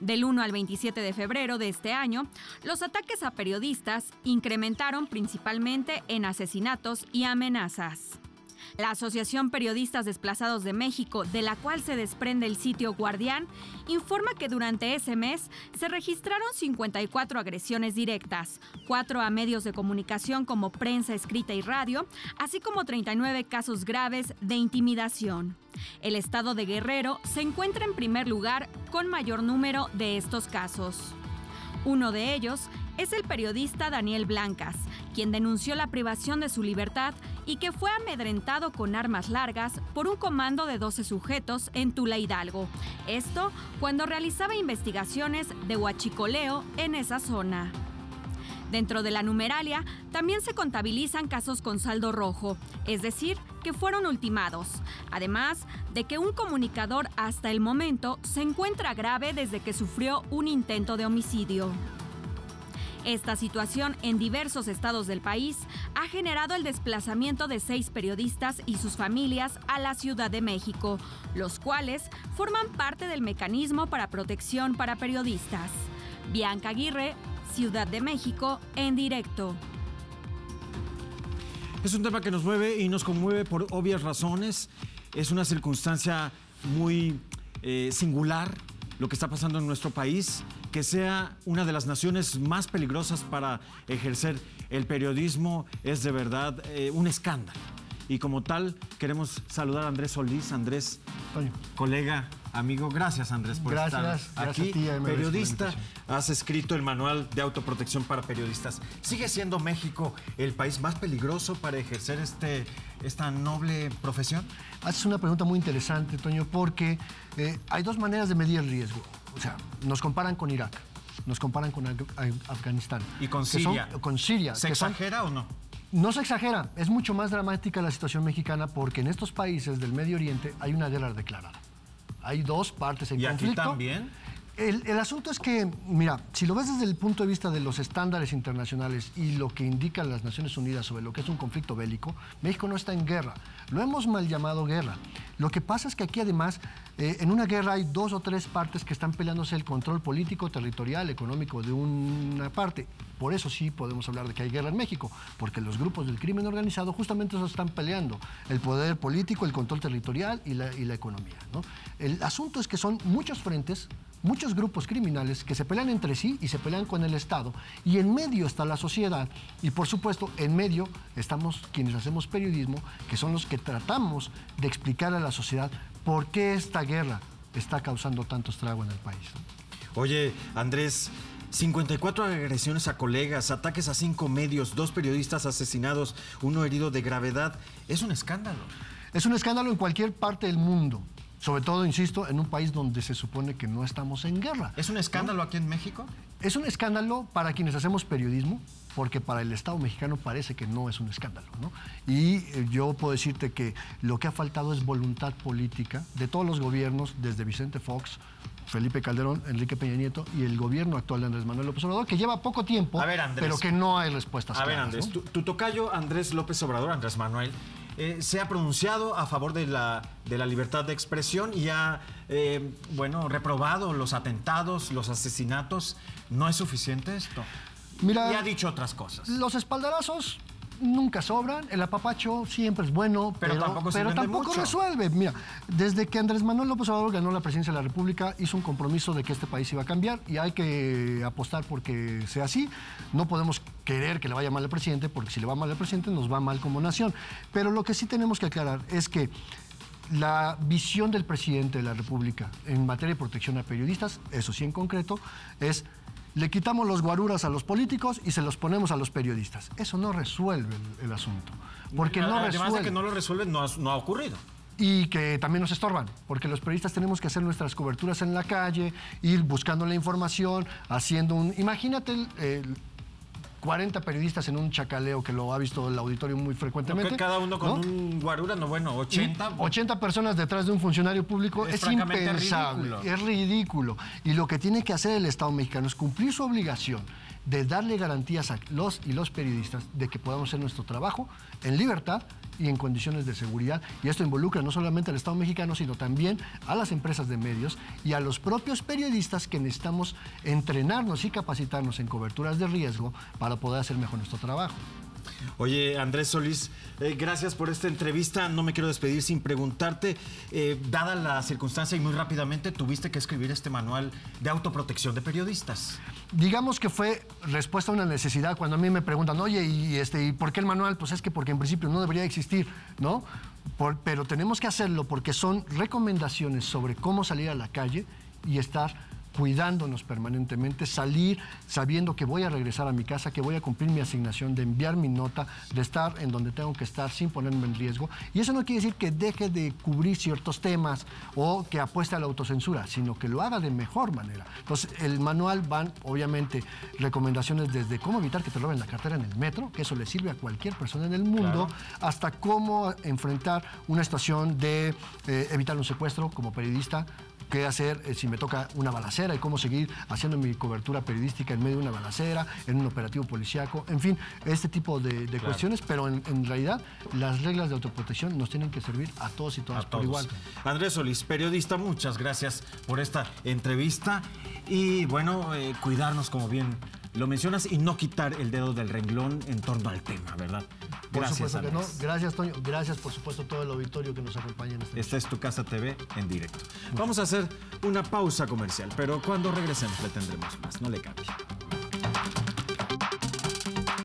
Del 1 al 27 de febrero de este año, los ataques a periodistas incrementaron principalmente en asesinatos y amenazas. La Asociación Periodistas Desplazados de México, de la cual se desprende el sitio Guardián, informa que durante ese mes se registraron 54 agresiones directas, 4 a medios de comunicación como prensa escrita y radio, así como 39 casos graves de intimidación. El estado de Guerrero se encuentra en primer lugar con mayor número de estos casos. Uno de ellos es el periodista Daniel Blancas, quien denunció la privación de su libertad y que fue amedrentado con armas largas por un comando de 12 sujetos en Tula, Hidalgo. Esto cuando realizaba investigaciones de huachicoleo en esa zona. Dentro de la numeralia también se contabilizan casos con saldo rojo, es decir, que fueron ultimados, además de que un comunicador hasta el momento se encuentra grave desde que sufrió un intento de homicidio. Esta situación en diversos estados del país ha generado el desplazamiento de 6 periodistas y sus familias a la Ciudad de México, los cuales forman parte del mecanismo para protección para periodistas. Bianca Aguirre, Ciudad de México, en directo. Es un tema que nos mueve y nos conmueve por obvias razones. Es una circunstancia muy singular lo que está pasando en nuestro país, que sea una de las naciones más peligrosas para ejercer el periodismo es de verdad un escándalo. Y como tal, queremos saludar a Andrés Solís. Andrés, colega, amigo, gracias Andrés por estar aquí. A ti, periodista, has escrito el manual de autoprotección para periodistas. ¿Sigue siendo México el país más peligroso para ejercer esta noble profesión? Haces una pregunta muy interesante, Toño, porque hay dos maneras de medir el riesgo. O sea, nos comparan con Irak, nos comparan con Afganistán. ¿Y con Siria? Con Siria. ¿Se exagera o no? No se exagera, es mucho más dramática la situación mexicana porque en estos países del Medio Oriente hay una guerra declarada. Hay dos partes en conflicto. ¿Y aquí también? El asunto es que, mira, si lo ves desde el punto de vista de los estándares internacionales y lo que indican las Naciones Unidas sobre lo que es un conflicto bélico, México no está en guerra. Lo hemos mal llamado guerra. Lo que pasa es que aquí además, en una guerra hay 2 o 3 partes que están peleándose el control político, territorial, económico de una parte. Por eso sí podemos hablar de que hay guerra en México, porque los grupos del crimen organizado justamente eso están peleando, el poder político, el control territorial y la economía, ¿no? El asunto es que son muchos frentes, muchos grupos criminales que se pelean entre sí y se pelean con el Estado, y en medio está la sociedad, y por supuesto en medio estamos quienes hacemos periodismo, que son los que tratamos de explicar a la sociedad por qué esta guerra está causando tanto estrago en el país. Oye, Andrés, 54 agresiones a colegas, ataques a 5 medios, 2 periodistas asesinados, 1 herido de gravedad. Es un escándalo. Es un escándalo en cualquier parte del mundo. Sobre todo, insisto, en un país donde se supone que no estamos en guerra. ¿Es un escándalo, ¿no?, aquí en México? Es un escándalo para quienes hacemos periodismo, porque para el Estado mexicano parece que no es un escándalo, ¿no? Y yo puedo decirte que lo que ha faltado es voluntad política de todos los gobiernos, desde Vicente Fox, Felipe Calderón, Enrique Peña Nieto y el gobierno actual de Andrés Manuel López Obrador, que lleva poco tiempo, pero que no hay respuestas claras. A ver, Andrés, ¿no? tu tocayo Andrés López Obrador, Andrés Manuel, se ha pronunciado a favor de la libertad de expresión y ha, reprobado los atentados, los asesinatos. ¿No es suficiente esto? Mira, y ha dicho otras cosas. Los espaldarazos nunca sobran, el apapacho siempre es bueno, pero tampoco resuelve. Mira, desde que Andrés Manuel López Obrador ganó la presidencia de la República, hizo un compromiso de que este país iba a cambiar y hay que apostar porque sea así. No podemos querer que le vaya mal al presidente, porque si le va mal al presidente nos va mal como nación. Pero lo que sí tenemos que aclarar es que la visión del presidente de la República en materia de protección a periodistas, eso sí en concreto, es: le quitamos los guaruras a los políticos y se los ponemos a los periodistas. Eso no resuelve el asunto. Porque Además de que no lo resuelven, no ha ocurrido. Y que también nos estorban, porque los periodistas tenemos que hacer nuestras coberturas en la calle, ir buscando la información, haciendo un... Imagínate 40 periodistas en un chacaleo, que lo ha visto el auditorio muy frecuentemente. Cada uno con un guarura, 80. 80 personas detrás de un funcionario público es impensable. Ridículo. Es ridículo. Y lo que tiene que hacer el Estado mexicano es cumplir su obligación de darle garantías a los periodistas de que podamos hacer nuestro trabajo en libertad y en condiciones de seguridad. Y esto involucra no solamente al Estado mexicano, sino también a las empresas de medios y a los propios periodistas que necesitamos entrenarnos y capacitarnos en coberturas de riesgo para poder hacer mejor nuestro trabajo. Oye, Andrés Solís, gracias por esta entrevista. No me quiero despedir sin preguntarte, dada la circunstancia y muy rápidamente, tuviste que escribir este manual de autoprotección de periodistas. Digamos que fue respuesta a una necesidad. Cuando a mí me preguntan, oye, ¿y por qué el manual? Pues es que porque en principio no debería existir, ¿no? Pero tenemos que hacerlo porque son recomendaciones sobre cómo salir a la calle y estar cuidándonos permanentemente, salir sabiendo que voy a regresar a mi casa, que voy a cumplir mi asignación, de enviar mi nota, de estar en donde tengo que estar sin ponerme en riesgo. Y eso no quiere decir que deje de cubrir ciertos temas o que apueste a la autocensura, sino que lo haga de mejor manera. Entonces, el manual van, obviamente, recomendaciones desde cómo evitar que te roben la cartera en el metro, que eso le sirve a cualquier persona en el mundo, hasta cómo enfrentar una situación de evitar un secuestro como periodista, qué hacer si me toca una balacera y cómo seguir haciendo mi cobertura periodística en medio de una balacera, en un operativo policíaco, en fin, este tipo de cuestiones, pero en realidad las reglas de autoprotección nos tienen que servir a todos y todas por igual. Andrés Solís, periodista, muchas gracias por esta entrevista y bueno, cuidarnos como bien lo mencionas y no quitar el dedo del renglón en torno al tema, ¿verdad? Gracias, Andrés. No. Gracias, Toño. Gracias, por supuesto, a todo el auditorio que nos acompaña en Esta es Tu Casa TV en directo. Vamos a hacer una pausa comercial, pero cuando regresemos le tendremos más. No le cambie.